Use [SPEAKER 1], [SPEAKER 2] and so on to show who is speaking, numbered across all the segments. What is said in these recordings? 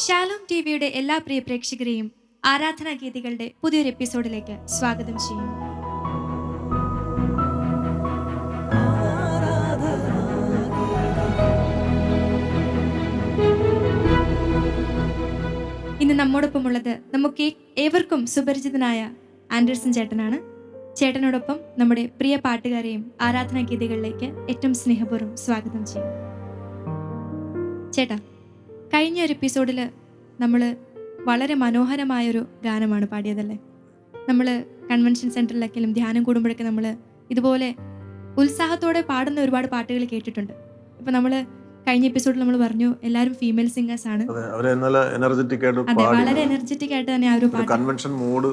[SPEAKER 1] Shalom ടിവിയുടെ എല്ലാ പ്രിയ പ്രേക്ഷകരെയും ആരാധനാ ഗീതികളുടെ പുതിയൊരു എപ്പിസോഡിലേക്ക് സ്വാഗതം ചെയ്യുന്നു. ഇന്ന് നമ്മോടൊപ്പമുള്ളത് നമുക്ക് ഏവർക്കും സുപരിചിതനായ ആൻഡേഴ്സൺ ചേട്ടനാണ്. ചേട്ടനോടൊപ്പം നമ്മുടെ പ്രിയ പാട്ടുകാരെയും ആരാധനാ ഗീതികളിലേക്ക് ഏറ്റവും സ്നേഹപൂർവ്വം സ്വാഗതം ചെയ്യും. ചേട്ടാ, കഴിഞ്ഞ ഒരു എപ്പിസോഡിൽ നമ്മൾ വളരെ മനോഹരമായൊരു ഗാനമാണ് പാടിയതല്ലേ. നമ്മൾ കൺവെൻഷൻ സെൻറ്ററിലൊക്കെയും ധ്യാനം കൂടുമ്പോഴൊക്കെ നമ്മൾ ഇതുപോലെ ഉത്സാഹത്തോടെ പാടുന്ന ഒരുപാട് പാട്ടുകൾ കേട്ടിട്ടുണ്ട്. ഇപ്പം നമ്മൾ കഴിഞ്ഞ എപ്പിസോഡിൽ നമ്മൾ പറഞ്ഞു എല്ലാവരും ഫീമെയിൽ സിംഗേഴ്സ് ആണ്.
[SPEAKER 2] അതെ, വളരെ
[SPEAKER 1] എനർജറ്റിക് ആയിട്ട് തന്നെ ആ ഒരു പാട്ട്
[SPEAKER 2] കൺവെൻഷൻ മൂഡ്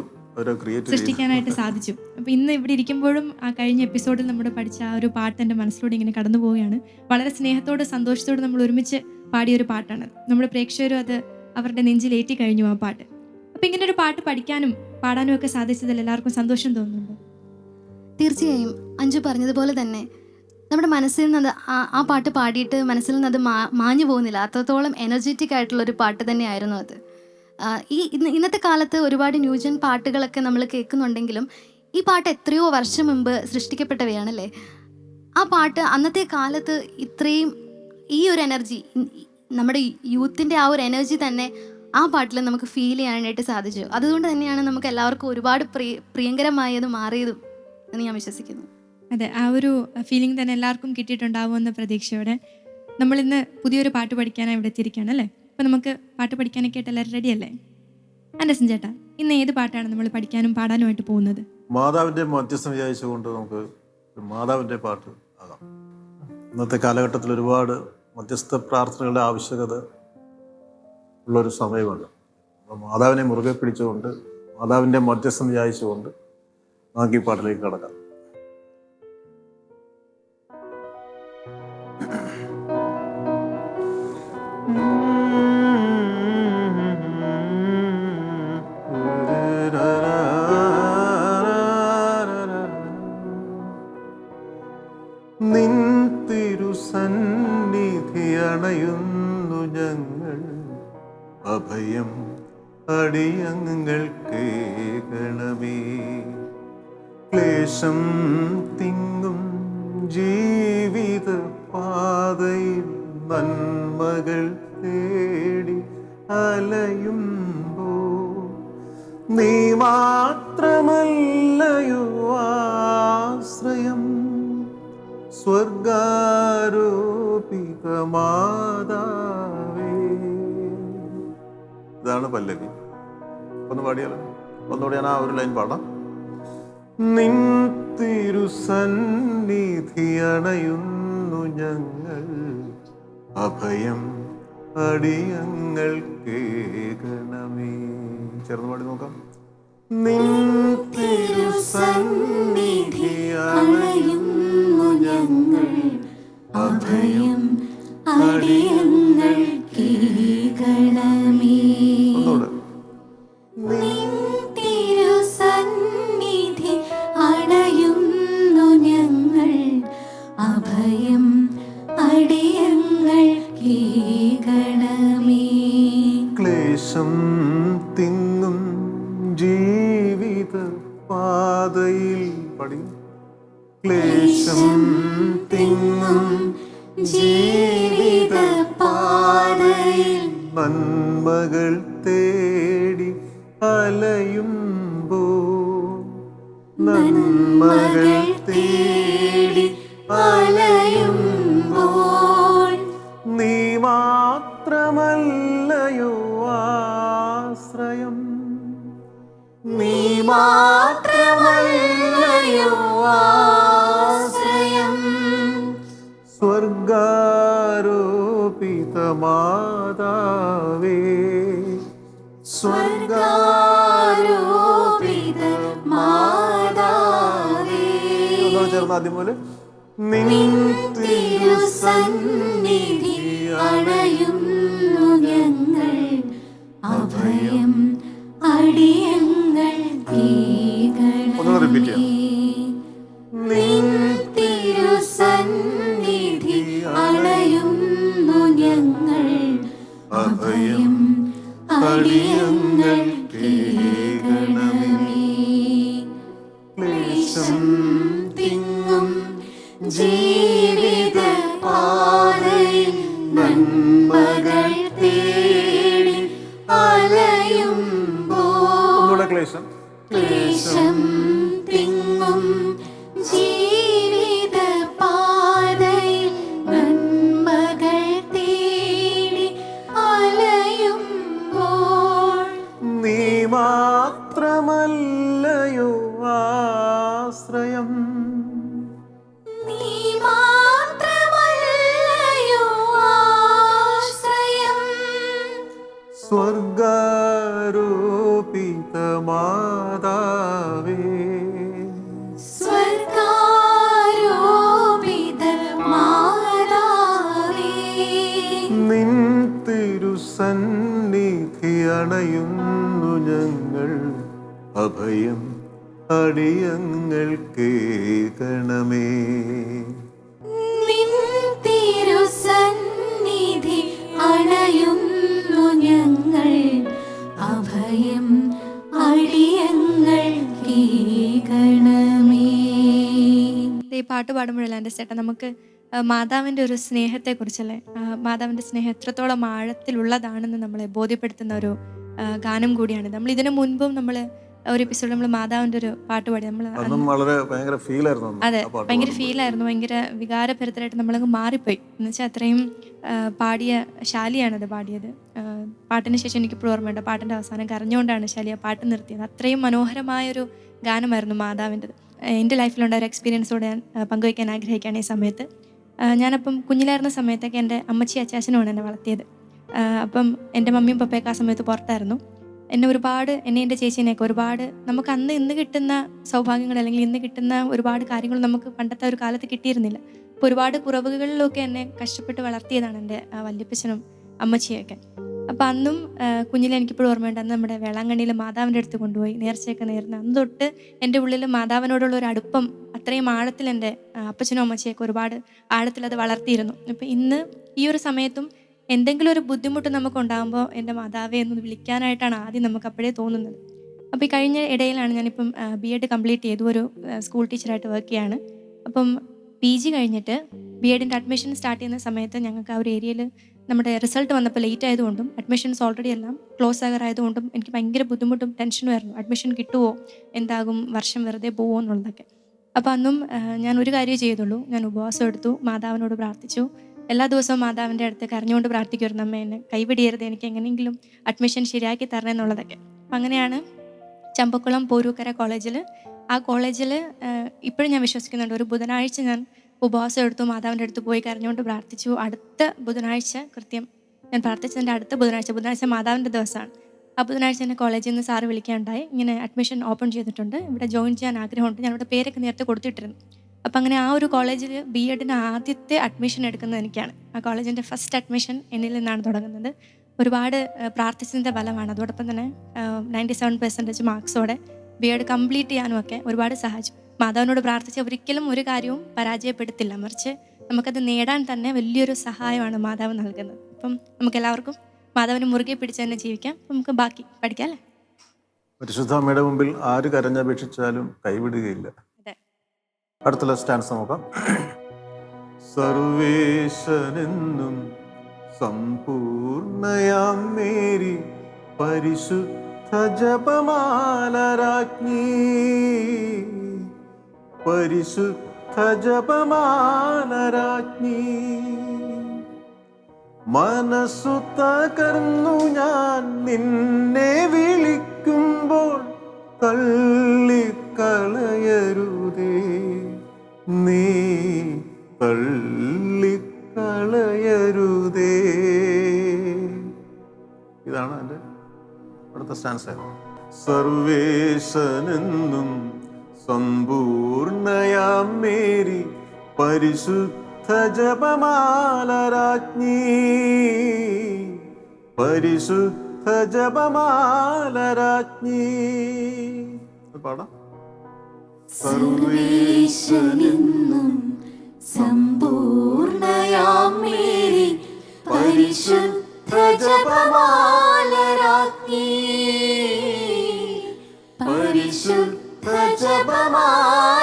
[SPEAKER 1] സൃഷ്ടിക്കാനായിട്ട് സാധിച്ചു. അപ്പോൾ ഇന്ന് ഇവിടെ ഇരിക്കുമ്പോഴും ആ കഴിഞ്ഞ എപ്പിസോഡിൽ നമ്മൾ പഠിച്ച ആ ഒരു പാട്ട് എൻ്റെ മനസ്സിലൂടെ ഇങ്ങനെ കടന്നു പോവുകയാണ്. വളരെ സ്നേഹത്തോട് സന്തോഷത്തോട് നമ്മൾ ഒരുമിച്ച് പാടിയൊരു പാട്ടാണ്. നമ്മുടെ പ്രേക്ഷകരും അത് അവരുടെ നെഞ്ചിലേറ്റി കഴിഞ്ഞു ആ പാട്ട്. അപ്പോൾ ഇങ്ങനെ ഒരു പാട്ട് പഠിക്കാനും പാടാനും ഒക്കെ സാധിച്ചതിൽ എല്ലാവർക്കും സന്തോഷം തോന്നുന്നുണ്ട്.
[SPEAKER 3] തീർച്ചയായും അഞ്ജു പറഞ്ഞതുപോലെ തന്നെ നമ്മുടെ മനസ്സിൽ നിന്ന് ആ പാട്ട് പാടിയിട്ട് മനസ്സിൽ നിന്ന് അത് മാഞ്ഞു പോകുന്നില്ല. അത്രത്തോളം എനർജറ്റിക് ആയിട്ടുള്ളൊരു പാട്ട് തന്നെയായിരുന്നു അത്. ഇന്നത്തെ കാലത്ത് ഒരുപാട് ന്യൂജൻ പാട്ടുകളൊക്കെ നമ്മൾ കേൾക്കുന്നുണ്ടെങ്കിലും ഈ പാട്ട് എത്രയോ വർഷം മുമ്പ് സൃഷ്ടിക്കപ്പെട്ടവയാണല്ലേ. ആ പാട്ട് അന്നത്തെ കാലത്ത് ഇത്രയും ഈ ഒരു എനർജി, നമ്മുടെ യൂത്തിൻ്റെ ആ ഒരു എനർജി തന്നെ ആ പാട്ടിൽ നമുക്ക് ഫീൽ ചെയ്യാനായിട്ട് സാധിച്ചു. അതുകൊണ്ട് തന്നെയാണ് നമുക്ക് എല്ലാവർക്കും ഒരുപാട് പ്രിയങ്കരമായതും മാറിയതും എന്ന് ഞാൻ വിശ്വസിക്കുന്നു.
[SPEAKER 1] അതെ, ആ ഒരു ഫീലിംഗ് തന്നെ എല്ലാവർക്കും കിട്ടിയിട്ടുണ്ടാവുമെന്ന പ്രതീക്ഷയോടെ നമ്മളിന്ന് പുതിയൊരു പാട്ട് പഠിക്കാനായി ഇവിടെ എത്തിയിരിക്കുകയാണ് അല്ലേ. അപ്പോൾ നമുക്ക് പാട്ട് പഠിക്കാനൊക്കെ ആയിട്ട് എല്ലാവരും റെഡി അല്ലേ? ആൻഡേഴ്സൺ ചേട്ടാ, ഇന്ന് ഏത് പാട്ടാണ് നമ്മൾ പഠിക്കാനും പാടാനുമായിട്ട് പോകുന്നത്?
[SPEAKER 2] മാതാവിൻ്റെ മധ്യസ്ഥം വിചാരിച്ചുകൊണ്ട് നമുക്ക് മാതാവിൻ്റെ പാട്ട് ആകാം. ഇന്നത്തെ കാലഘട്ടത്തിൽ ഒരുപാട് മധ്യസ്ഥ പ്രാർത്ഥനകളുടെ ആവശ്യകത ഉള്ളൊരു സമയമാണ്. അപ്പോൾ മാതാവിനെ മുറുകെ പിടിച്ചുകൊണ്ട് മാതാവിൻ്റെ മധ്യസ്ഥം വിചാരിച്ചുകൊണ്ട് നമുക്ക് ഈ പാട്ടിലേക്ക് കടക്കാം. നിൻ തിരുസന്നിധി അണയുന്നു ഞങ്ങൾ, അഭയം അടിയങ്ങൾക്കേകണമേ. ക്ലേശം തിങ്ങും ജീവിത പാതയിൽ നന്മകൾ തേടി അലയുമ്പോ നീ മാത്രമല്ലയോ ആശ്രയം, സ്വർഗാരോപിത മാതാവേ. ഇതാണ് പല്ലവി. ഒന്ന് പാടിയാലോ? ഒന്നുകൂടി ഞാൻ ആ ഒരു ലൈൻ പാടാം. നിൻ തിരുസന്നിധി അണയുന്നു ഞങ്ങൾ, അഭയം അടിയങ്ങൾക്കേകണമേ. ചേർന്ന് പാടി നോക്കാം. നിൻ തിരുസന്നിധി അണയുന്നു ഞങ്ങൾ, അഭയം
[SPEAKER 3] അടിയങ്ങൾക്കേകണമേ. നിൻ തിരുസന്നിധി അണയുന്നു ഞങ്ങൾ, അഭയം അടിയങ്ങൾക്കേകണമേ.
[SPEAKER 2] ക്ലേശം തിങ്ങും ജീവിത പാതയിൽ പടി, ക്ലേശം തിങ്ങും
[SPEAKER 3] ജീവിത പാതയിൽ
[SPEAKER 2] നന്മകൾ തേടി അലയുമ്പോ, നന്മകൾ തേടി
[SPEAKER 3] അലയുമ്പോൾ
[SPEAKER 2] നീ മാത്രമല്ലയോ ആശ്രയം,
[SPEAKER 3] നീ മാത്രമല്ലയോ ആശ്രയം,
[SPEAKER 2] സ്വർഗാരോപിത മാതാവേ.
[SPEAKER 3] സ്വർഗാരോപിത മാതാവേ.
[SPEAKER 2] ചേർന്ന് ആദ്യം പോലെ.
[SPEAKER 3] നിൻ തിരുസന്നിധി അണയുന്നു ഞങ്ങൾ, അഭയം അടിയങ്ങൾക്കേകണമേ. നിൻ തിരുസന്നിധി അണയുന്നു ഞങ്ങൾ, അഭയം
[SPEAKER 2] അടിയങ്ങൾ കേൾക്കണമേ. ക്ലേശം തിങ്ങും ജീവിത പാതയിൽ നന്മകൾ തേടി അലയുമ്പോൾ ക്ലേശം
[SPEAKER 3] തിങ്ങും ജീവിത പാതയിൽ നന്മകൾ തേടി അലയുമ്പോൾ
[SPEAKER 2] നീ മാത്രമല്ലയോ ആശ്രയം,
[SPEAKER 3] നീ മാത്രമല്ലയോ ആശ്രയം.
[SPEAKER 2] സ്വർഗാരോപിത മാതാവേ,
[SPEAKER 3] സ്വർഗാരോപിത മാതാവേ,
[SPEAKER 2] നിൻ തിരുസന്നിധി അണയുന്നു ഞങ്ങൾ, അഭയം അടിയങ്ങൾ കേൾക്കണമേ.
[SPEAKER 3] നിൻ തിരുസന്നിധി അണയുന്നു ഞങ്ങൾ, അഭയം അടിയങ്ങൾ കേൾക്കണമേ.
[SPEAKER 1] ഈ പാട്ട് പാടുമ്പോഴല്ല എൻ്റെ ചേട്ടാ നമുക്ക് മാതാവിൻ്റെ ഒരു സ്നേഹത്തെക്കുറിച്ചല്ലേ, മാതാവിൻ്റെ സ്നേഹം എത്രത്തോളം ആഴത്തിലുള്ളതാണെന്ന് നമ്മളെ ബോധ്യപ്പെടുത്തുന്ന ഒരു ഗാനം കൂടിയാണ്. നമ്മൾ ഇതിനു മുൻപും നമ്മൾ ഒരു എപ്പിസോഡ് നമ്മൾ മാതാവിൻ്റെ ഒരു പാട്ട് പാടി, നമ്മൾ
[SPEAKER 2] വളരെ ഭയങ്കര ഫീലായിരുന്നു.
[SPEAKER 1] അതെ, ഭയങ്കര ഫീലായിരുന്നു, ഭയങ്കര വികാരഭരിതരായിട്ട് നമ്മളങ്ങ് മാറിപ്പോയി. എന്ന് വെച്ചാൽ അത്രയും പാടിയ ശാലിയാണത് പാടിയത്. പാട്ടിന് ശേഷം എനിക്കിപ്പോഴും ഓർമ്മയുണ്ട്, പാട്ടിൻ്റെ അവസാനം കരഞ്ഞുകൊണ്ടാണ് ശാലി ആ പാട്ട് നിർത്തിയത്. അത്രയും മനോഹരമായൊരു ഗാനമായിരുന്നു മാതാവിൻ്റെത്. എൻ്റെ ലൈഫിലുണ്ട ഒരു എക്സ്പീരിയൻസോടെ ഞാൻ പങ്കുവയ്ക്കാൻ ആഗ്രഹിക്കുകയാണ് ഈ സമയത്ത്. ഞാനപ്പം കുഞ്ഞിലായിരുന്ന സമയത്തൊക്കെ എൻ്റെ അമ്മച്ചി അച്ചാച്ചനുമാണ് എന്നെ വളർത്തിയത്. അപ്പം എൻ്റെ മമ്മിയും പപ്പയൊക്കെ ആ സമയത്ത് പുറത്തായിരുന്നു. എന്നെ എൻ്റെ ചേച്ചീനെയൊക്കെ ഒരുപാട് നമുക്ക് അന്ന് ഇന്ന് കിട്ടുന്ന സൗഭാഗ്യങ്ങൾ അല്ലെങ്കിൽ ഇന്ന് കിട്ടുന്ന ഒരുപാട് കാര്യങ്ങൾ നമുക്ക് പണ്ടത്തെ ഒരു കാലത്ത് കിട്ടിയിരുന്നില്ല. അപ്പോൾ ഒരുപാട് കുറവുകളിലൊക്കെ എന്നെ കഷ്ടപ്പെട്ട് വളർത്തിയതാണ് എൻ്റെ വല്യപ്പച്ചനും അമ്മച്ചിയൊക്കെ. അപ്പോൾ അന്നും കുഞ്ഞിലെ എനിക്കിപ്പോഴും ഓർമ്മയുണ്ട്, അന്ന് നമ്മുടെ വേളാങ്കണ്ണിയിൽ മാതാവിൻ്റെ അടുത്ത് കൊണ്ടുപോയി നേർച്ചയൊക്കെ നേർന്ന് അന്ന് തൊട്ട് എൻ്റെ ഉള്ളിൽ മാതാവിനോടുള്ള ഒരു അടുപ്പം അത്രയും ആഴത്തിൽ എൻ്റെ അപ്പച്ചനും അമ്മച്ചിയൊക്കെ ഒരുപാട് ആഴത്തിൽ അത് വളർത്തിയിരുന്നു. അപ്പോൾ ഇന്ന് ഈ ഒരു സമയത്തും എന്തെങ്കിലും ഒരു ബുദ്ധിമുട്ട് നമുക്ക് ഉണ്ടാകുമ്പോൾ എൻ്റെ മാതാവെ എന്ന് വിളിക്കാനായിട്ടാണ് ആദ്യം നമുക്ക് അപ്പോഴേ തോന്നുന്നത്. അപ്പോൾ ഈ കഴിഞ്ഞ ഇടയിലാണ് ഞാനിപ്പം BEd കംപ്ലീറ്റ് ചെയ്തു, ഒരു സ്കൂൾ ടീച്ചറായിട്ട് വർക്ക് ചെയ്യാണ്. അപ്പം PG കഴിഞ്ഞിട്ട് BEഡിൻ്റെ അഡ്മിഷൻ സ്റ്റാർട്ട് ചെയ്യുന്ന സമയത്ത് ഞങ്ങൾക്ക് ആ ഒരു ഏരിയയിൽ നമ്മുടെ റിസൾട്ട് വന്നപ്പോൾ ലേറ്റ് ആയതുകൊണ്ടും അഡ്മിഷൻസ് ഓൾറെഡി എല്ലാം ക്ലോസ് ആകാറായതുകൊണ്ടും എനിക്ക് ഭയങ്കര ബുദ്ധിമുട്ടും ടെൻഷനും ആയിരുന്നു. അഡ്മിഷൻ കിട്ടുമോ, എന്താകും, വർഷം വെറുതെ പോവോ എന്നുള്ളതൊക്കെ. അപ്പോൾ അന്നും ഞാൻ ഒരു കാര്യം ചെയ്തുള്ളൂ, ഞാൻ ഉപവാസം എടുത്തു, മാതാവിനോട് പ്രാർത്ഥിച്ചു. എല്ലാ ദിവസവും മാതാവിൻ്റെ അടുത്ത് കരഞ്ഞുകൊണ്ട് പ്രാർത്ഥിക്കുമായിരുന്നു, അമ്മ എന്നെ കൈപിടിയരുത്, എനിക്ക് എങ്ങനെയെങ്കിലും അഡ്മിഷൻ ശരിയാക്കി തരണം എന്നുള്ളതൊക്കെ. അപ്പം അങ്ങനെയാണ് ചമ്പക്കുളം പോരൂക്കര കോളേജിൽ, ആ കോളേജിൽ ഇപ്പോഴും ഞാൻ വിശ്വസിക്കുന്നുണ്ട്, ഒരു ബുധനാഴ്ച ഞാൻ ഉപവാസം എടുത്തു, മാതാവിൻ്റെ അടുത്ത് പോയി കരഞ്ഞുകൊണ്ട് പ്രാർത്ഥിച്ചു. അടുത്ത ബുധനാഴ്ച കൃത്യം ഞാൻ പ്രാർത്ഥിച്ചതിൻ്റെ അടുത്ത ബുധനാഴ്ച മാതാവിൻ്റെ ദിവസമാണ്. ആ ബുധനാഴ്ച എന്നെ കോളേജിൽ നിന്ന് സാറ് വിളിക്കാനുണ്ടായി, ഇങ്ങനെ അഡ്മിഷൻ ഓപ്പൺ ചെയ്തിട്ടുണ്ട്, ഇവിടെ ജോയിൻ ചെയ്യാൻ ആഗ്രഹമുണ്ട്. ഞാനിവിടെ പേരൊക്കെ നേരത്തെ കൊടുത്തിട്ടിരുന്നു. അപ്പം അങ്ങനെ ആ ഒരു കോളേജിൽ BEഡിന് ആദ്യത്തെ അഡ്മിഷൻ എടുക്കുന്നത് എനിക്കാണ്. ആ കോളേജിൻ്റെ ഫസ്റ്റ് അഡ്മിഷൻ എന്നിൽ നിന്നാണ് തുടങ്ങുന്നത്. ഒരുപാട് പ്രാർത്ഥിച്ചതിൻ്റെ ഫലമാണ്. അതോടൊപ്പം തന്നെ 97% മാർക്സോടെ BEd കംപ്ലീറ്റ് ചെയ്യാനും ഒക്കെ ഒരുപാട് സഹായിച്ചു. മാതാവിനോട് പ്രാർത്ഥിച്ച് ഒരിക്കലും ഒരു കാര്യവും പരാജയപ്പെടുത്തില്ല, മറിച്ച് നമുക്കത് നേടാൻ തന്നെ വലിയൊരു സഹായമാണ് മാതാവ് നൽകുന്നത്. അപ്പം നമുക്കെല്ലാവർക്കും മാതാവിനെ മുറുകെ പിടിച്ച് തന്നെ ജീവിക്കാം. നമുക്ക് ബാക്കി പഠിക്കാം അല്ലേ?
[SPEAKER 2] പരിശുദ്ധ അമ്മയുടെ മുമ്പിൽ ആര് കരഞ്ഞപേക്ഷിച്ചാലും കൈവിടുകയില്ല. അടുത്തുള്ള സ്റ്റാൻസ് നോക്കാം. സർവേശനെന്നും സമ്പൂർണയാം മേരി പരിശുദ്ധ ജപമാലരാജ്ഞി, പരിശുദ്ധ ജപമാലരാജ്ഞി, മനസ്സു തകർന്നു ഞാൻ നിന്നെ വിളിക്കുമ്പോൾ തള്ളിക്കളയരുതേ, നീ തള്ളിക്കളയരുതേ. ഇതാണ് എൻ്റെ അടുത്ത സ്റ്റാൻസ്. സർവേശനെന്നും സമ്പൂർണയാം മേരി പരിശുദ്ധ ജപമാലരാജ്ഞി, പരിശുദ്ധ ജപമാലരാജ്ഞി. പാടാം.
[SPEAKER 3] സർവേശനെന്നും സമ്പൂർണയാം മേരി പരിശുദ്ധ
[SPEAKER 4] ജപമാലരാജ്ഞി, പരിശുദ്ധ ജപമാലരാജ്ഞി.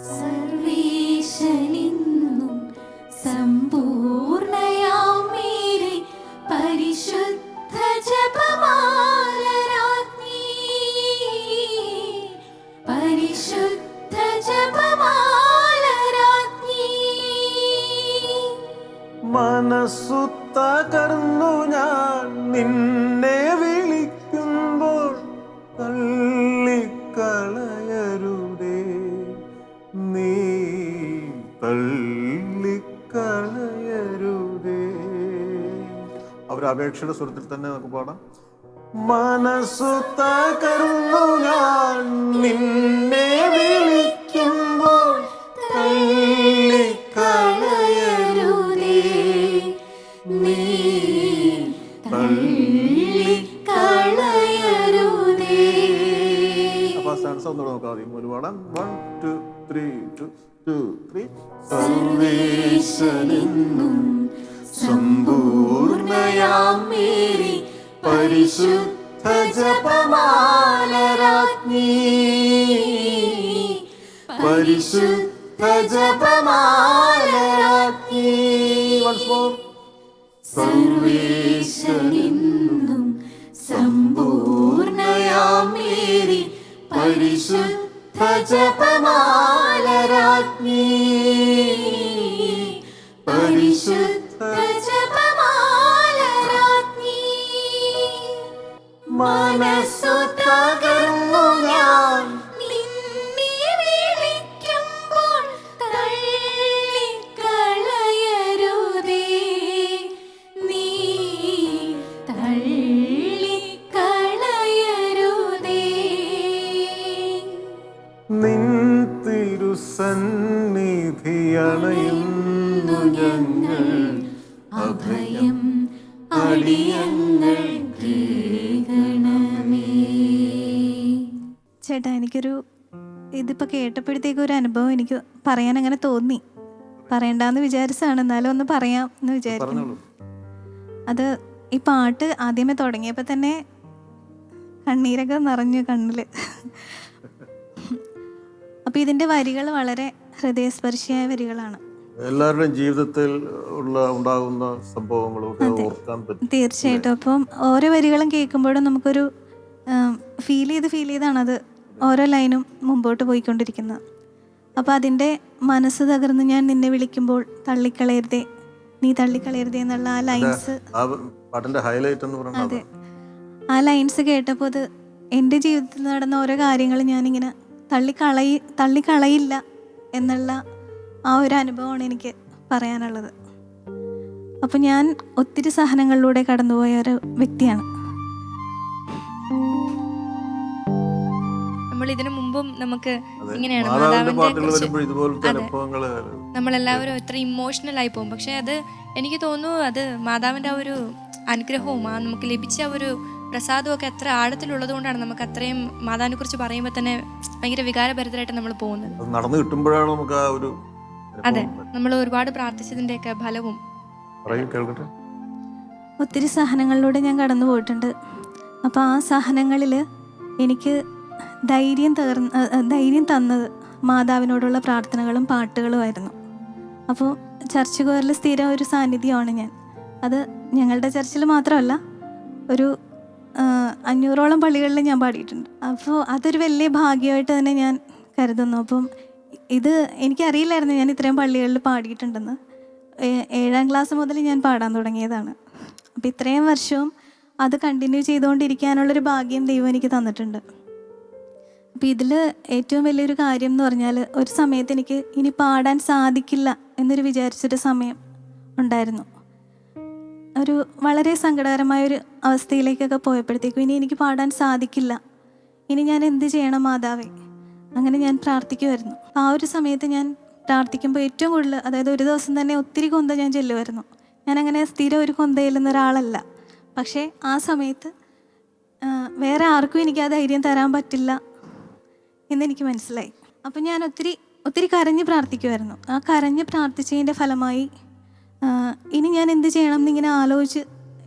[SPEAKER 4] സർവീശനിന്നും സമ്പൂർണയാം മേരി പരിശുദ്ധ ജപമാലരാജ്ഞി, പരിശുദ്ധ ജപമാലരാജ്ഞി.
[SPEAKER 2] മനസ്സു തകർന്നു ഞാൻ നിന്നെ വിളിക്കുമ്പോൾ തള്ളിക്കളയരുതേ, നീ തള്ളിക്കളയരുതേ. അവർ അപേക്ഷയുടെ സ്വരത്തിൽ തന്നെ നമുക്ക് പാടാം. മനസ്സു തകർന്നു ഞാൻ നിന്നെ വിളിക്കുമ്പോൾ തള്ളിക്കളയരുതേ, നീ തള്ളിക്കളയരുതേ. അപ്പൊ ആ സ്ഥാൻസ് ഒന്നുകൂടെ നോക്കാം. ആദ്യം ഒരു പാടാം. 1 2 3 2 2 3.
[SPEAKER 4] സർവേശനെന്നും സമ്പൂർണയാം മേരി പരിശുദ്ധ ജപമാലരാജ്ഞി, പരിശുദ്ധ ജപമാലരാജ്ഞി.
[SPEAKER 2] Once more.
[SPEAKER 4] സർവേശനെന്നും സമ്പൂർണയാം മേരി പരിശുദ്ധ ജപമാലരാജ്ഞി, പരിശുദ്ധ ജപമാലരാജ്ഞി. മനസ്സു തകർന്നു ഞാൻ നിന്നെ വിളിക്കുമ്പോൾ തള്ളിക്കളയരുതേ, നീ തള്ളിക്കളയരുതേ.
[SPEAKER 2] നിൻ തിരുസന്നിധി അണയുന്നു ഞങ്ങൾ,
[SPEAKER 4] അഭയം അടിയങ്ങൾ കേൾക്കണമേ.
[SPEAKER 5] ചേട്ടാ, എനിക്കൊരു ഇതിപ്പോൾ കേട്ടപ്പോഴത്തേക്കും ഒരു അനുഭവം എനിക്ക് പറയാൻ അങ്ങനെ തോന്നി. പറയണ്ടെന്ന് വിചാരിച്ചതാണ്, എന്നാലും ഒന്ന് പറയാം എന്ന് വിചാരിക്കുന്നു.
[SPEAKER 2] പറഞ്ഞോളൂ.
[SPEAKER 5] അത് ഈ പാട്ട് ആദ്യമേ തുടങ്ങിയപ്പോൾ തന്നെ കണ്ണീരൊക്കെ നിറഞ്ഞു കണ്ണിൽ. അപ്പോൾ ഇതിൻ്റെ വരികൾ വളരെ ഹൃദയസ്പർശിയായ വരികളാണ്.
[SPEAKER 2] എല്ലാവരുടെയും ജീവിതത്തിൽ ഉണ്ടാകുന്ന സംഭവങ്ങളൊക്കെ ഓർക്കാൻ പറ്റും.
[SPEAKER 5] തീർച്ചയായിട്ടും. അപ്പം ഓരോ വരികളും കേൾക്കുമ്പോഴും നമുക്കൊരു ഫീൽ ചെയ്താണ് അത് ഓരോ ലൈനും മുമ്പോട്ട് പോയിക്കൊണ്ടിരിക്കുന്നത്. അപ്പോൾ അതിൻ്റെ മനസ്സ് തകർന്ന് ഞാൻ നിന്നെ വിളിക്കുമ്പോൾ തള്ളിക്കളയരുതേ, നീ തള്ളിക്കളയരുതേ എന്നുള്ള ആ ലൈൻസ്,
[SPEAKER 2] ആ പാട്ടിന്റെ ഹൈലൈറ്റ് എന്ന് പറയുന്നത്
[SPEAKER 5] അതെ, ആ ലൈൻസ് കേട്ടപ്പോൾ അത് എൻ്റെ ജീവിതത്തിൽ നടന്ന ഓരോ കാര്യങ്ങൾ ഞാനിങ്ങനെ തള്ളിക്കളയില്ല എന്നുള്ള ആ ഒരു അനുഭവമാണ് എനിക്ക് പറയാനുള്ളത്. അപ്പോൾ ഞാൻ ഒത്തിരി സഹനങ്ങളിലൂടെ കടന്നുപോയ ഒരു വ്യക്തിയാണ്.
[SPEAKER 1] നമ്മൾ ഇതിനു മുമ്പും നമുക്ക് ഇങ്ങനെയാണ്
[SPEAKER 2] മാതാവിന്റെ
[SPEAKER 1] മാതാവിന്റെ
[SPEAKER 2] പാട്ടുകൾ
[SPEAKER 1] കുറിച്ച്
[SPEAKER 2] വരുമ്പോൾ ഇതുപോലത്തെ അനുഭവങ്ങള്
[SPEAKER 1] നമ്മളെല്ലാവരും എത്ര ഇമോഷണൽ ആയി പോകും. പക്ഷെ അത് എനിക്ക് തോന്നുന്നു അത് മാതാവിന്റെ ആ ഒരു അനുഗ്രഹവും ആ നമുക്ക് ലഭിച്ച ഒരു പ്രസാദവും ഒക്കെ അത്ര ആഴത്തിലുള്ളത് കൊണ്ടാണ് നമുക്ക് അത്രയും മാതാവിനെ കുറിച്ച് പറയുമ്പോൾ തന്നെ ഭയങ്കര വികാരഭരിതരായിട്ട് നമ്മൾ പോകുന്നത്.
[SPEAKER 2] അത് നടന്നു കിട്ടുമ്പോഴാണ് നമുക്ക് ആ ഒരു
[SPEAKER 1] അതെ, നമ്മൾ ഒരുപാട് പ്രാർത്ഥിച്ചതിൻ്റെയൊക്കെ ഫലവും.
[SPEAKER 2] കേൾക്കട്ടെ.
[SPEAKER 5] ഒത്തിരി സഹനങ്ങളിലൂടെ ഞാൻ കടന്നു പോയിട്ടുണ്ട്. അപ്പോൾ ആ സഹനങ്ങളിൽ എനിക്ക് ധൈര്യം തന്നത് മാതാവിനോടുള്ള പ്രാർത്ഥനകളും പാട്ടുകളുമായിരുന്നു. അപ്പോൾ ചർച്ച് കോറിൽ സ്ഥിരം ഒരു സാന്നിധ്യമാണ് ഞാൻ. അത് ഞങ്ങളുടെ ചർച്ചിൽ മാത്രമല്ല, ഒരു 500ഓളം പള്ളികളിൽ ഞാൻ പാടിയിട്ടുണ്ട്. അപ്പോൾ അതൊരു വലിയ ഭാഗ്യമായിട്ട് തന്നെ ഞാൻ കരുതുന്നു. അപ്പം ഇത് എനിക്കറിയില്ലായിരുന്നു ഞാൻ ഇത്രയും പള്ളികളിൽ പാടിയിട്ടുണ്ടെന്ന്. 7ാം ക്ലാസ് മുതൽ ഞാൻ പാടാൻ തുടങ്ങിയതാണ്. അപ്പോൾ ഇത്രയും വർഷവും അത് കണ്ടിന്യൂ ചെയ്തുകൊണ്ടിരിക്കാനുള്ളൊരു ഭാഗ്യം ദൈവം എനിക്ക് തന്നിട്ടുണ്ട്. അപ്പോൾ ഇതിൽ ഏറ്റവും വലിയൊരു കാര്യം എന്ന് പറഞ്ഞാൽ, ഒരു സമയത്ത് എനിക്ക് ഇനി പാടാൻ സാധിക്കില്ല എന്നൊരു വിചാരിച്ചൊരു സമയം ഉണ്ടായിരുന്നു. ഒരു വളരെ സങ്കടകരമായൊരു അവസ്ഥയിലേക്കൊക്കെ പോയപ്പോഴത്തേക്കും ഇനി എനിക്ക് പാടാൻ സാധിക്കില്ല, ഇനി ഞാൻ എന്ത് ചെയ്യണം മാതാവേ, അങ്ങനെ ഞാൻ പ്രാർത്ഥിക്കുമായിരുന്നു. ആ ഒരു സമയത്ത് ഞാൻ പ്രാർത്ഥിക്കുമ്പോൾ ഏറ്റവും കൂടുതൽ, അതായത് ഒരു ദിവസം തന്നെ ഒത്തിരി കൊന്ത ഞാൻ ചെല്ലുമായിരുന്നു. ഞാനങ്ങനെ സ്ഥിരം ഒരു കൊന്ത ചെല്ലുന്ന ഒരാളല്ല. പക്ഷേ ആ സമയത്ത് വേറെ ആർക്കും എനിക്ക് ആ ധൈര്യം തരാൻ പറ്റില്ല എന്നെനിക്ക് മനസ്സിലായി. അപ്പം ഞാൻ ഒത്തിരി ഒത്തിരി കരഞ്ഞ് പ്രാർത്ഥിക്കുമായിരുന്നു. ആ കരഞ്ഞ് പ്രാർത്ഥിച്ചതിൻ്റെ ഫലമായി ഇനി ഞാൻ എന്ത് ചെയ്യണം എന്നിങ്ങനെ ആലോചിച്ച്,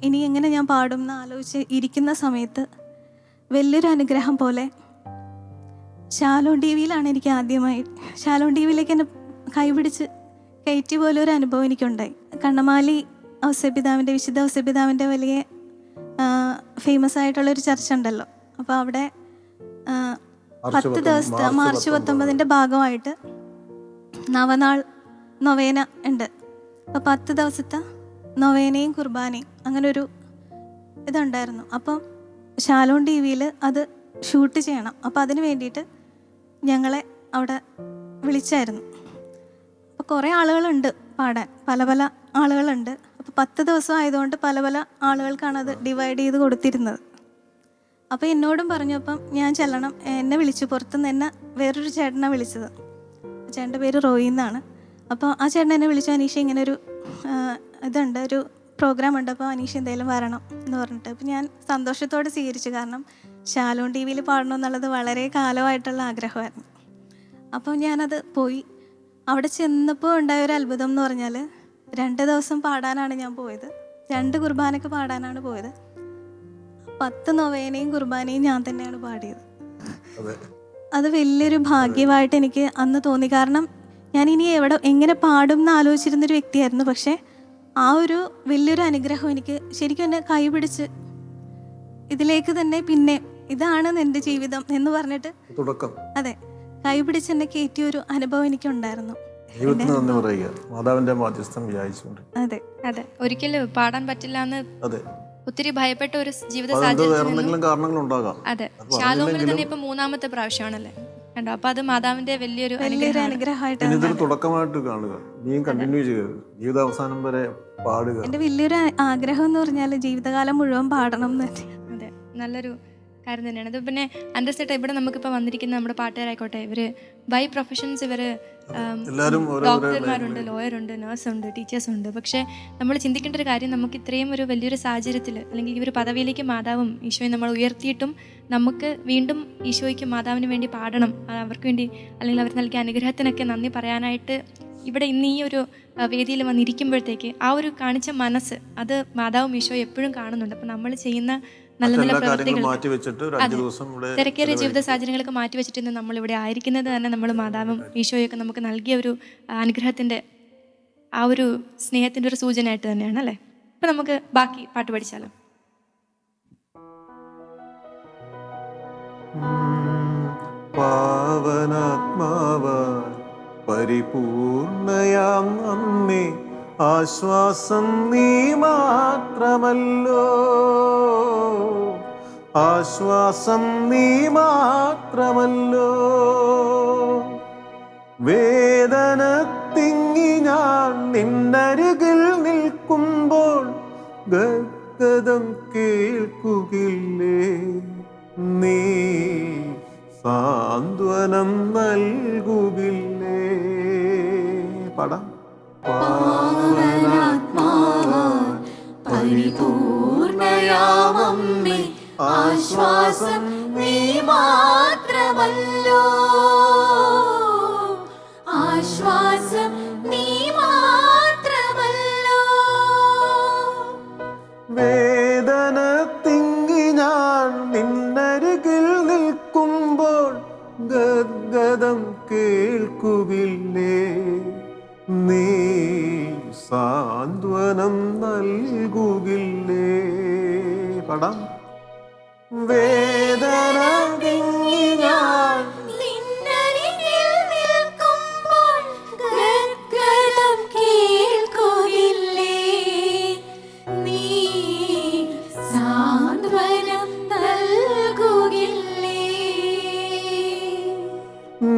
[SPEAKER 5] ഇനി എങ്ങനെ ഞാൻ പാടും എന്ന് ആലോചിച്ച് ഇരിക്കുന്ന സമയത്ത് വലിയൊരു അനുഗ്രഹം പോലെ ശാലോൺ ടി വിയിലാണ് എനിക്ക് ആദ്യമായി, ശാലോൺ ടി വിയിലേക്ക് എന്നെ കൈപിടിച്ച് കയറ്റി പോലെ ഒരു അനുഭവം എനിക്കുണ്ടായി. കണ്ണമാലി ഔസേപിതാവിൻ്റെ, വിശുദ്ധ ഔസേപിതാവിൻ്റെ വലിയ ഫേമസ് ആയിട്ടുള്ളൊരു ചർച്ച ഉണ്ടല്ലോ. അപ്പോൾ അവിടെ 10 ദിവസത്തെ മാർച്ച് 19 ഭാഗമായിട്ട് നവനാൾ നൊവേന ഉണ്ട്. അപ്പോൾ 10 ദിവസത്തെ നൊവേനയും കുർബാനയും അങ്ങനെ ഒരു ഇതുണ്ടായിരുന്നു. അപ്പം ശാലോൺ ടി വിയിൽ അത് ഷൂട്ട് ചെയ്യണം. അപ്പോൾ അതിന് വേണ്ടിയിട്ട് ഞങ്ങളെ അവിടെ വിളിച്ചായിരുന്നു. അപ്പോൾ കുറേ ആളുകളുണ്ട് പാടാൻ, പല പല ആളുകളുണ്ട്. അപ്പോൾ 10 ദിവസം ആയതുകൊണ്ട് പല പല ആളുകൾക്കാണ് അത് ഡിവൈഡ് ചെയ്ത് കൊടുത്തിരുന്നത്. അപ്പോൾ എന്നോടും പറഞ്ഞു, അപ്പം ഞാൻ ചെല്ലണം. എന്നെ വിളിച്ചു, പുറത്തുനിന്ന് എന്നെ വേറൊരു ചേട്ടനെ വിളിച്ചത്. ചേട്ടൻ്റെ പേര് റോയി എന്നാണ്. അപ്പോൾ ആ ചേട്ടൻ എന്നെ വിളിച്ചു, അനീഷ ഇങ്ങനെ ഒരു ഇതുണ്ട്, ഒരു പ്രോഗ്രാം ഉണ്ട്, അപ്പോൾ അനീഷ എന്തെങ്കിലും വരണം എന്ന് പറഞ്ഞിട്ട്. അപ്പോൾ ഞാൻ സന്തോഷത്തോടെ സ്വീകരിച്ചു. കാരണം ശാലോൺ ടി വിയിൽ പാടണമെന്നുള്ളത് വളരെ കാലമായിട്ടുള്ള ആഗ്രഹമായിരുന്നു. അപ്പോൾ ഞാനത് പോയി. അവിടെ ചെന്നപ്പോൾ ഉണ്ടായൊരു അത്ഭുതം എന്ന് പറഞ്ഞാൽ 2 ദിവസം പാടാനാണ് ഞാൻ പോയത്, 2 കുർബാനയ്ക്ക് പാടാനാണ് പോയത്. 10 നൊവേനയും കുർബാനയും ഞാൻ തന്നെയാണ് പാടിയത്. അത് വലിയൊരു ഭാഗ്യമായിട്ട് എനിക്ക് അന്ന് തോന്നി. കാരണം ഞാൻ ഇനി എങ്ങനെ പാടും എന്ന് ആലോചിച്ചിരുന്നൊരു വ്യക്തിയായിരുന്നു. പക്ഷേ ആ ഒരു വലിയൊരു അനുഗ്രഹം എനിക്ക് ശരിക്കും എന്നെ കൈപിടിച്ച് ഇതിലേക്ക് തന്നെ, പിന്നെ ഇതാണ് എൻ്റെ ജീവിതം എന്ന് പറഞ്ഞിട്ട്
[SPEAKER 2] തുടക്കം,
[SPEAKER 5] അതെ, കൈപിടിച്ച് എന്നെ കയറ്റിയൊരു അനുഭവം എനിക്കുണ്ടായിരുന്നു.
[SPEAKER 2] മാതാവിന്റെ മാധ്യസ്ഥം വിചാരിച്ചുകൊണ്ട്.
[SPEAKER 5] അതെ
[SPEAKER 1] അതെ, ഒരിക്കലും പാടാൻ പറ്റില്ല എന്ന്
[SPEAKER 2] അതെ
[SPEAKER 1] ഒത്തിരി ഭയപ്പെട്ട ഒരു ജീവിത
[SPEAKER 2] സാഹചര്യം കാരണങ്ങളുണ്ടാകാം.
[SPEAKER 1] അതെ, ശാലോമിൽ തന്നെ ഇപ്പൊ 3-ാമത്തെ പ്രാവശ്യമാണല്ലേ കണ്ടോ. അപ്പൊ അത് മാതാവിന്റെ വലിയൊരു
[SPEAKER 5] അനുഗ്രഹമായിട്ട്
[SPEAKER 2] ഇതൊരു തുടക്കമായിട്ട് കാണുക, നീയും കണ്ടിന്യൂ ചെയ്യുക, ജീവിതാവസാനം വരെ പാടുക.
[SPEAKER 5] എൻ്റെ വലിയൊരു ആഗ്രഹം എന്ന് പറഞ്ഞാൽ ജീവിതകാലം മുഴുവൻ പാടണം എന്ന് തന്നെ.
[SPEAKER 1] അതെ, നല്ലൊരു കാര്യം തന്നെയാണ് അത്. പിന്നെ അണ്ടർസ്റ്റേറ്റ് ഇവിടെ നമുക്കിപ്പോൾ വന്നിരിക്കുന്ന നമ്മുടെ പാട്ടുകാരായിക്കോട്ടെ, ഇവര് ബൈ പ്രൊഫഷൻസ്, ഇവര് ഡോക്ടർമാരുണ്ട്, ലോയറുണ്ട്, നേഴ്സുണ്ട്, ടീച്ചേഴ്സുണ്ട്. പക്ഷേ നമ്മൾ ചിന്തിക്കേണ്ട ഒരു കാര്യം, നമുക്ക് ഇത്രയും ഒരു വലിയൊരു സാഹചര്യത്തിൽ അല്ലെങ്കിൽ ഈ ഒരു പദവിയിലേക്ക് മാതാവും ഈശോയും നമ്മൾ ഉയർത്തിയിട്ടും നമുക്ക് വീണ്ടും ഈശോയ്ക്ക് മാതാവിന് വേണ്ടി പാടണം, അവർക്ക് വേണ്ടി അല്ലെങ്കിൽ അവർ നൽകിയ അനുഗ്രഹത്തിനൊക്കെ നന്ദി പറയാനായിട്ട് ഇവിടെ ഇന്ന് ഈ ഒരു വേദിയിൽ വന്നിരിക്കുമ്പോഴത്തേക്ക് ആ ഒരു കാണിച്ച മനസ്സ് അത് മാതാവും ഈശോയും എപ്പോഴും കാണുന്നുണ്ട്. അപ്പം നമ്മൾ ചെയ്യുന്ന നല്ല നല്ല പ്രവൃത്തികൾ, തിരക്കേറിയ ജീവിത സാഹചര്യങ്ങളൊക്കെ മാറ്റിവെച്ചിട്ട് ഇന്ന് നമ്മളിവിടെ ആയിരിക്കുന്നത് തന്നെ നമ്മൾ മാതാവും ഈശോയൊക്കെ നമുക്ക് നൽകിയ ഒരു അനുഗ്രഹത്തിൻ്റെ ആ ഒരു സ്നേഹത്തിൻ്റെ ഒരു സൂചനയായിട്ട് തന്നെയാണ് അല്ലേ. അപ്പം നമുക്ക് ബാക്കി പാട്ട് പഠിച്ചാലോ.
[SPEAKER 2] പാവനാത്മാവ പരിപൂർണയാം അമ്മേ, ആശ്വാസം നീ മാത്രമല്ലോ, ആശ്വാസം നീ മാത്രമല്ലോ. വേദന തിങ്ങി ഞാൻ നിന്നരികിൽ നിൽക്കുമ്പോൾ ഗദ്ഗദം കേൾക്കുകില്ലേ, നീ സാന്ത്വനം നൽകുകില്ലേ. പാടാം.
[SPEAKER 4] പരിപൂർണയാമമ്മേ, ആശ്വാസം നീ മാത്രമല്ലോ, ആശ്വാസം നീ മാത്രമല്ലോ.
[SPEAKER 2] വേദന തിങ്ങി ഞാൻ നിന്നരികിൽ നിൽക്കുമ്പോൾ ഗദ്ഗദം കേൾക്കുകില്ലേ, നീ സാന്ത്വനം നൽകുകില്ലേ. പടാം. വേദന തിങ്ങി ഞാൻ
[SPEAKER 4] നിന്നരികിൽ നിൽക്കുമ്പോൾ ഗദ്ഗദം കേൾക്കുകില്ലേ, നീ സാന്ത്വനം നൽകുകില്ലേ.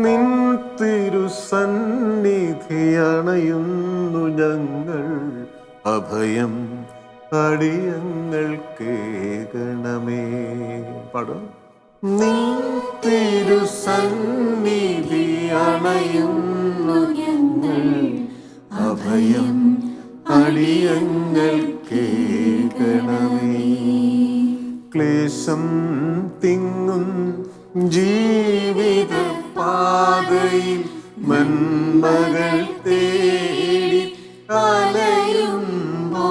[SPEAKER 2] നിൻ തിരുസന്നിധി അണയുന്നു ഞങ്ങൾ, അഭയം അടിയങ്ങൾക്കേകണമേ. പാടും. നിൻ തിരുസന്നിധി അണയുന്നു ഞങ്ങൾ, അഭയം അടിയങ്ങൾക്കേകണമേ. ക്ലേശം തിങ്ങും ജീവിത പാതയിൽ മൻ തേടി അലയുമ്പോൾ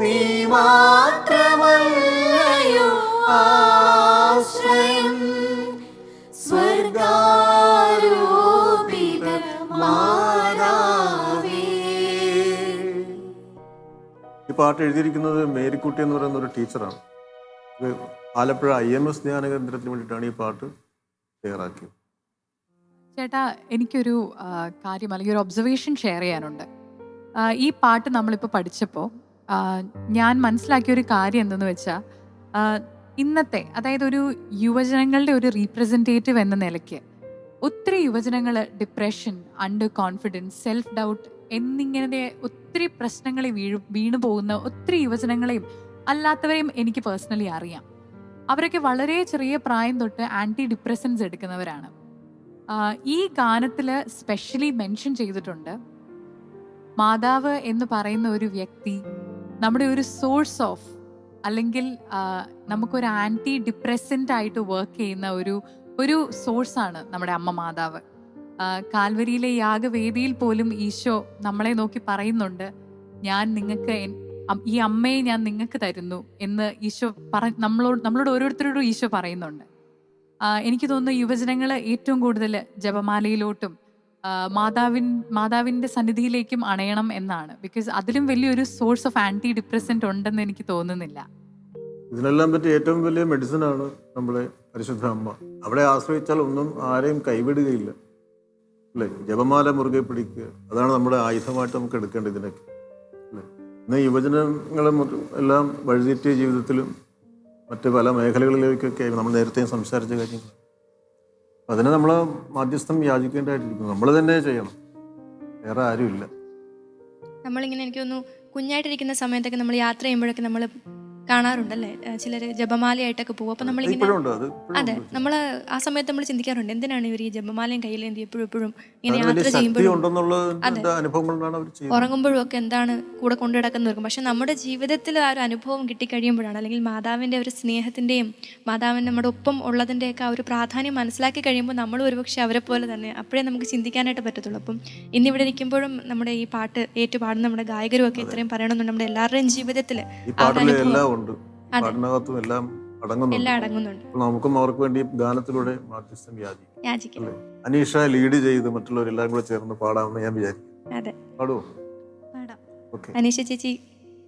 [SPEAKER 2] നീ മാത്രമല്ലയോ ആശ്രയം
[SPEAKER 4] സ്വർഗാരോപിത മാതാവേ.
[SPEAKER 2] ഈ പാട്ട് എഴുതിയിരിക്കുന്നത് മേരിക്കുട്ടി എന്ന് പറയുന്ന ഒരു ടീച്ചറാണ്. ഇത് ആലപ്പുഴ IMS ധ്യാന കേന്ദ്രത്തിന് വേണ്ടിയിട്ടാണ് ഈ പാട്ട് തയ്യാറാക്കിയത്.
[SPEAKER 6] ചേട്ടാ, എനിക്കൊരു കാര്യം അല്ലെങ്കിൽ ഒരു ഒബ്സർവേഷൻ ഷെയർ ചെയ്യാനുണ്ട്. ഈ പാട്ട് നമ്മളിപ്പോൾ പഠിച്ചപ്പോൾ ഞാൻ മനസ്സിലാക്കിയ ഒരു കാര്യം എന്തെന്ന് വെച്ചാൽ, ഇന്നത്തെ അതായത് ഒരു യുവജനങ്ങളുടെ ഒരു റീപ്രസെൻറ്റേറ്റീവ് എന്ന നിലയ്ക്ക് ഒത്തിരി യുവജനങ്ങൾ depression, under confidence, self doubt എന്നിങ്ങനെ ഒത്തിരി പ്രശ്നങ്ങളിൽ വീണു പോകുന്ന ഒത്തിരി യുവജനങ്ങളെയും അല്ലാത്തവരെയും എനിക്ക് പേഴ്സണലി അറിയാം. അവരൊക്കെ വളരെ ചെറിയ പ്രായം തൊട്ട് ആൻറ്റി ഡിപ്രസൻസ് എടുക്കുന്നവരാണ്. ഈ ഗാനത്തിൽ സ്പെഷ്യലി മെൻഷൻ ചെയ്തിട്ടുണ്ട്, മാതാവ് എന്ന് പറയുന്ന ഒരു വ്യക്തി നമ്മുടെ ഒരു സോഴ്സ് ഓഫ്, അല്ലെങ്കിൽ നമുക്കൊരു ആൻറ്റി ഡിപ്രസൻ്റ് ആയിട്ട് വർക്ക് ചെയ്യുന്ന ഒരു സോഴ്സാണ് നമ്മുടെ അമ്മ മാതാവ്. കാൽവരിയിലെ യാഗവേദിയിൽ പോലും ഈശോ നമ്മളെ നോക്കി പറയുന്നുണ്ട്, ഞാൻ നിങ്ങൾക്ക് ഈ അമ്മയെ ഞാൻ നിങ്ങൾക്ക് തരുന്നു എന്ന് ഈശോ നമ്മളോട് ഓരോരുത്തരോടും ഈശോ പറയുന്നുണ്ട്. എനിക്ക് തോന്നുന്നു യുവജനങ്ങൾ ഏറ്റവും കൂടുതൽ ജപമാലയിലോട്ടും മാതാവിൻ്റെ സന്നിധിയിലേക്കും അണയണം എന്നാണ്. ബിക്കോസ് അതിലും വലിയൊരു സോഴ്സ് ഓഫ് ആൻറ്റി ഡിപ്രസൻ്റ് ഉണ്ടെന്ന് എനിക്ക് തോന്നുന്നില്ല.
[SPEAKER 2] ഇതിനെല്ലാം പറ്റി ഏറ്റവും വലിയ മെഡിസിനാണ് നമ്മളെ പരിശുദ്ധ അമ്മ. അവിടെ ആശ്രയിച്ചാൽ ഒന്നും ആരെയും കൈവിടുകയില്ല, അല്ലേ? ജപമാല മുറുകെ പിടിക്കുക, അതാണ് നമ്മുടെ ആയുധമായിട്ട് നമുക്ക് എടുക്കേണ്ടത് ഇതിനൊക്കെ, അല്ലേ? ഇന്ന് യുവജനങ്ങളും എല്ലാം വഴിതെറ്റിയ ജീവിതത്തിലും മറ്റ് പല മേഖലകളിലേക്കൊക്കെ നമ്മൾ നേരത്തെ സംസാരിച്ച കാര്യങ്ങൾ. അപ്പം അതിനെ നമ്മൾ മാധ്യസ്ഥം യാചിക്കേണ്ടതായിട്ടിരിക്കുന്നു. നമ്മൾ തന്നെ ചെയ്യണം, വേറെ ആരുമില്ല.
[SPEAKER 1] നമ്മളിങ്ങനെ എനിക്ക് തോന്നുന്നു കുഞ്ഞായിട്ടിരിക്കുന്ന സമയത്തൊക്കെ നമ്മൾ യാത്ര ചെയ്യുമ്പോഴൊക്കെ നമ്മൾ കാണാറുണ്ടല്ലേ, ചിലർ ജപമാലയായിട്ടൊക്കെ പോകും. അപ്പം നമ്മളിങ്ങനെ, അതെ, നമ്മൾ ആ സമയത്ത് നമ്മൾ ചിന്തിക്കാറുണ്ട്, എന്തിനാണ് ഇവർ ഈ ജപമാലയും കയ്യിലേന്തി എപ്പോഴും ഇങ്ങനെ യാത്ര ചെയ്യുമ്പോഴും ഉറങ്ങുമ്പോഴും ഒക്കെ എന്താണ് കൂടെ കൊണ്ടു കിടക്കുന്നവർക്കും. പക്ഷെ നമ്മുടെ ജീവിതത്തിൽ ആ ഒരു അനുഭവം കിട്ടിക്കഴിയുമ്പോഴാണ്, അല്ലെങ്കിൽ മാതാവിൻ്റെ ഒരു സ്നേഹത്തിൻ്റെയും മാതാവിന് നമ്മുടെ ഒപ്പം ഉള്ളതിൻ്റെയൊക്കെ ആ ഒരു പ്രാധാന്യം മനസ്സിലാക്കി കഴിയുമ്പോൾ നമ്മൾ ഒരുപക്ഷെ അവരെ പോലെ തന്നെ അപ്പോഴേ നമുക്ക് ചിന്തിക്കാനായിട്ട് പറ്റത്തുള്ളൂ. അപ്പം ഇന്നിവിടെ ഇരിക്കുമ്പോഴും നമ്മുടെ ഈ പാട്ട് ഏറ്റുപാടുന്ന നമ്മുടെ ഗായകരും ഒക്കെ ഇത്രയും പറയണമെന്നുണ്ട്. നമ്മുടെ എല്ലാവരുടെയും ജീവിതത്തിൽ
[SPEAKER 2] എല്ലാം അടങ്ങുന്നുണ്ട്. നമുക്കും അവർക്ക് വേണ്ടി ഗാനത്തിലൂടെ മാധ്യസ്ഥം യാചിക്കാം. അനീഷ ലീഡ് ചെയ്ത് മറ്റുള്ളവരെല്ലാം കൂടെ ചേർന്ന് പാടാമെന്ന് ഞാൻ വിചാരിക്കും. പാടുവോ?
[SPEAKER 1] അനീഷ ചേച്ചി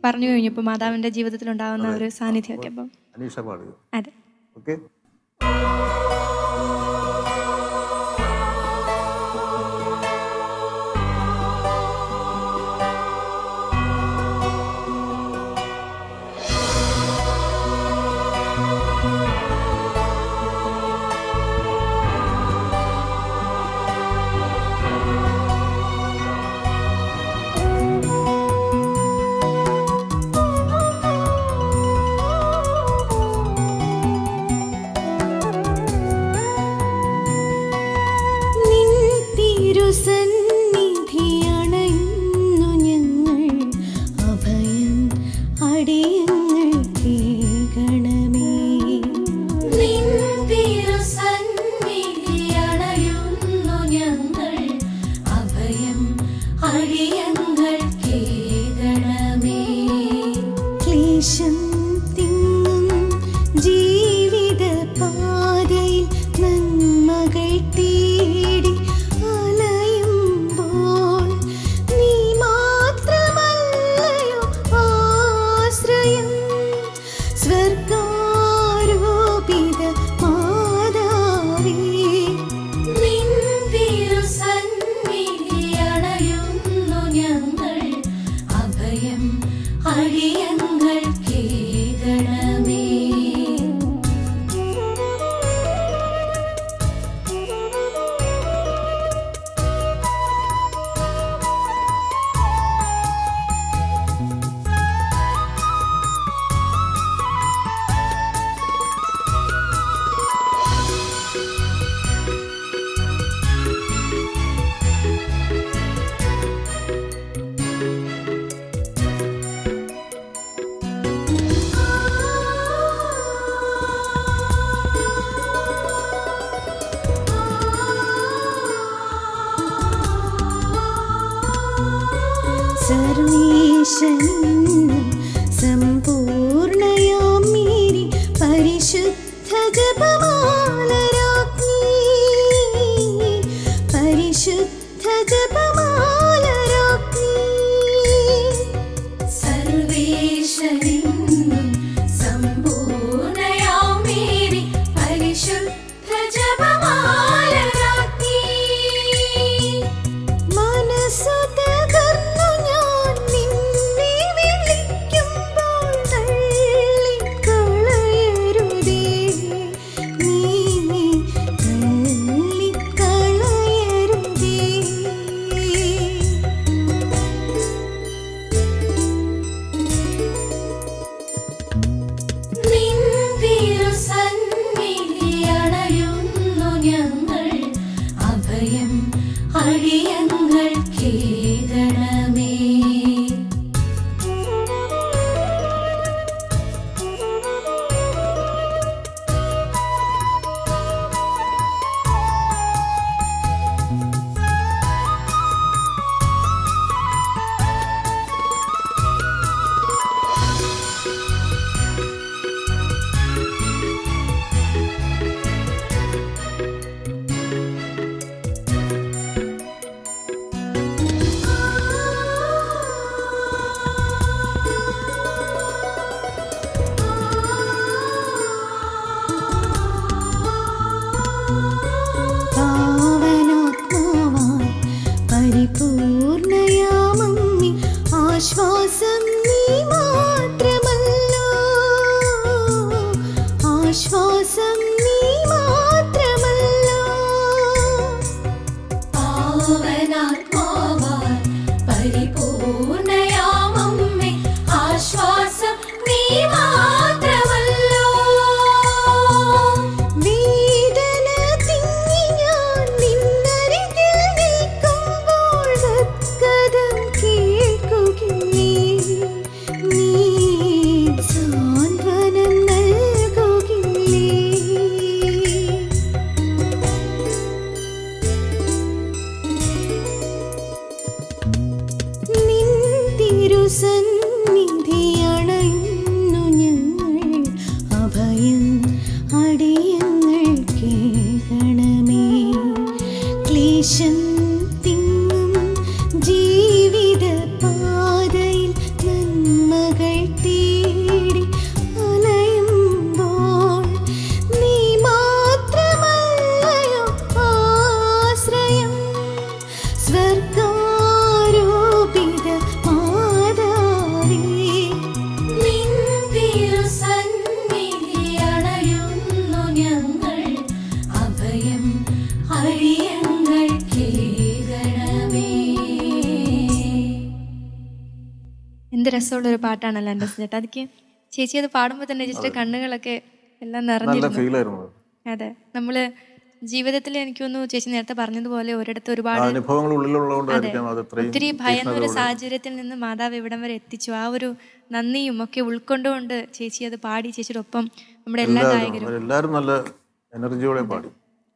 [SPEAKER 1] പറഞ്ഞു കഴിഞ്ഞപ്പോൾ മാതാവിന്റെ ജീവിതത്തിൽ ഉണ്ടാവുന്ന ഒരു സാന്നിധ്യമൊക്കെ അപ്പം
[SPEAKER 2] അനീഷ പാടുക.
[SPEAKER 1] അതെ,
[SPEAKER 2] ഓക്കെ.
[SPEAKER 4] ജീവിത പാതയിൽ നന്മകൾ തേടി അലയുമ്പോൾ നീ മാത്രമല്ലയോ ആശ്രയം സ്വർഗാരോപിത മാതാവേ. നിൻ തിരുസന്നിധി അണയുന്നു ഞാൻ, സർവേശനും സമ്പൂർണയാം മേരി പരിശുദ്ധ ജപമാലരാജ്ഞി, പരിശുദ്ധ ജപമാലരാജ്ഞി. സർവേശനും സമ്പൂർണയാം മേരി പരിശുദ്ധ ജപമാലരാജ്ഞി. മനസ്സു തകർന്നു ഞാൻ നിന്നെ വിളിക്കുമ്പോൾ തള്ളിക്കളയരുതേ, നീ തള്ളിക്കളയരുതേ. നിൻ തിരുസന്നിധി അണയുന്നു ഞങ്ങൾ, അഭയം അടിയങ്ങൾ കേകണമേ. പാവനാത്മാവാൻ പരിപൂർണയാമമ്മി ആശ്വാസം നീ മാത്രമല്ലോ, ആശ്വാസം നീ മാത്രമല്ലോ. പാവനാത്മാവാൻ പരിപൂർണയാമമ്മി ആശ്വാസം നീ മാത്രമല്ലോ. വേദന തിങ്ങി ഞാൻ നിന്നരികിൽ നിൽക്കുമ്പോൾ വത്കരം കേൾക്കുകില്ലേ, നീ സാന്ത്വനം നൽകുകില്ലേ. നിൻ തിരുസന്നിധി അണയുന്നു ഞങ്ങൾ, അഭയം അടിയങ്ങൾ കേകണമേ. ക്ലേശം തിങ്ങും ജീവിത പാതയിൽ നന്മകൾ തേടി അലയുമ്പോൾ നീ മാത്രമല്ലയോ ആശ്രയം. സ്വർഗാരോപിത മാതാവേ, നിൻ തിരുസന്നിധി അണയുന്നു ഞങ്ങൾ, അഭയം അടിയങ്ങൾ കേകണമേ.
[SPEAKER 1] എന്ത് രസമുള്ളൊരു പാട്ടാണല്ലോ എൻ്റെ ചേട്ടാ. അതൊക്കെ ചേച്ചി അത് പാടുമ്പോൾ തന്നെ ചേച്ചിയുടെ കണ്ണുകളൊക്കെ എല്ലാം
[SPEAKER 2] നല്ല
[SPEAKER 1] നിറഞ്ഞിരുന്നു.
[SPEAKER 2] ഫീലായിരുന്നു അത്.
[SPEAKER 1] അതെ, നമ്മള് ജീവിതത്തിൽ എനിക്ക് തോന്നുന്നു ചേച്ചി നേരത്തെ പറഞ്ഞതുപോലെ ഒരിടത്ത് ഒരുപാട്
[SPEAKER 2] അനുഭവങ്ങൾ ഉള്ളിലുള്ളതുകൊണ്ടായിരിക്കാം അത് ഇത്രയും
[SPEAKER 1] ഒത്തിരി ഭയന്ന ഒരു
[SPEAKER 2] തീക്ഷ്ണതയോടെ.
[SPEAKER 1] സാഹചര്യത്തിൽ നിന്ന് മാതാവ് ഇവിടം വരെ എത്തിച്ചു. ആ ഒരു നന്ദിയും ഒക്കെ ഉൾക്കൊണ്ടുകൊണ്ട് ചേച്ചി അത് പാടി. ചേച്ചിയുടെ ഒപ്പം നമ്മുടെ എല്ലാ ഗായകരും
[SPEAKER 2] എല്ലാവരും നല്ല എനർജിയോടെ പാടി.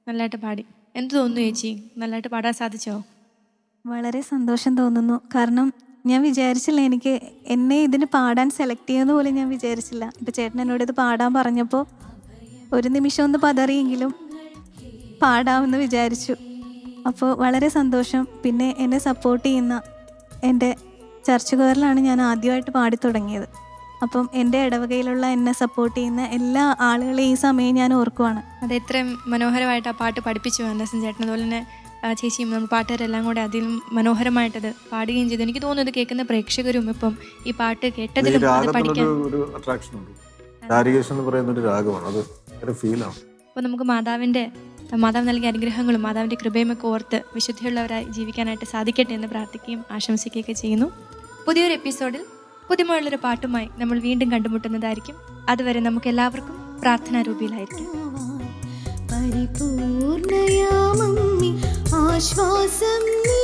[SPEAKER 1] നല്ലതായിട്ട് പാടി. എന്ത് തോന്നുന്നു ചേച്ചി, നല്ലതായിട്ട് പാടാൻ സാധിച്ചോ?
[SPEAKER 5] വളരെ സന്തോഷം തോന്നുന്നു. കാരണം ഞാൻ വിചാരിച്ചില്ല എന്നെ ഇതിന് പാടാൻ സെലക്ട് ചെയ്യുന്ന പോലും ഞാൻ വിചാരിച്ചില്ല. ഇപ്പോൾ ചേട്ടൻ എന്നോട് ഇത് പാടാൻ പറഞ്ഞപ്പോൾ ഒരു നിമിഷം ഒന്ന് പതറിയെങ്കിലും പാടാമെന്ന് വിചാരിച്ചു. അപ്പോൾ വളരെ സന്തോഷം. പിന്നെ എന്നെ സപ്പോർട്ട് ചെയ്യുന്ന എൻ്റെ ചർച്ച് കോറിലാണ് ഞാൻ ആദ്യമായിട്ട് പാടി തുടങ്ങിയത്. അപ്പം എൻ്റെ ഇടവകയിലുള്ള എന്നെ സപ്പോർട്ട് ചെയ്യുന്ന എല്ലാ ആളുകളെയും ഈ സമയം ഞാൻ ഓർക്കുവാണ്.
[SPEAKER 1] അത് എത്രയും മനോഹരമായിട്ട് ആ പാട്ട് പഠിപ്പിച്ചു ആൻഡേഴ്സൺ ചേട്ടൻ. അതുപോലെ തന്നെ ചേച്ചിയും നമ്മൾ പാട്ടുകാരെല്ലാം കൂടെ അതിലും മനോഹരമായിട്ടത് പാടുകയും ചെയ്തു. എനിക്ക് തോന്നുന്നു ഇത് കേൾക്കുന്ന പ്രേക്ഷകരും ഇപ്പം ഈ പാട്ട് കേട്ടതിലും അത് പഠിക്കാൻ
[SPEAKER 2] ഒരു അട്രാക്ഷൻ ഉണ്ട്. ചാരികേശം എന്ന് പറയുന്ന ഒരു രാഗമാണ്, അത് ഒരു ഫീലാണ്.
[SPEAKER 1] അപ്പോൾ നമുക്ക് മാതാവ് നൽകിയ അനുഗ്രഹങ്ങളും മാതാവിൻ്റെ കൃപയും ഒക്കെ ഓർത്ത് വിശുദ്ധിയുള്ളവരായി ജീവിക്കാനായിട്ട് സാധിക്കട്ടെ എന്ന് പ്രാർത്ഥിക്കുകയും ആശംസിക്കുകയൊക്കെ ചെയ്യുന്നു. പുതിയൊരു എപ്പിസോഡിൽ പുതുമയുള്ളൊരു പാട്ടുമായി നമ്മൾ വീണ്ടും കണ്ടുമുട്ടുന്നതായിരിക്കും. അതുവരെ നമുക്ക് എല്ലാവർക്കും പ്രാർത്ഥനാരൂപിയിലായിരിക്കും.
[SPEAKER 4] പരിപൂർണയാമമ്മി ആശ്വാസം നീ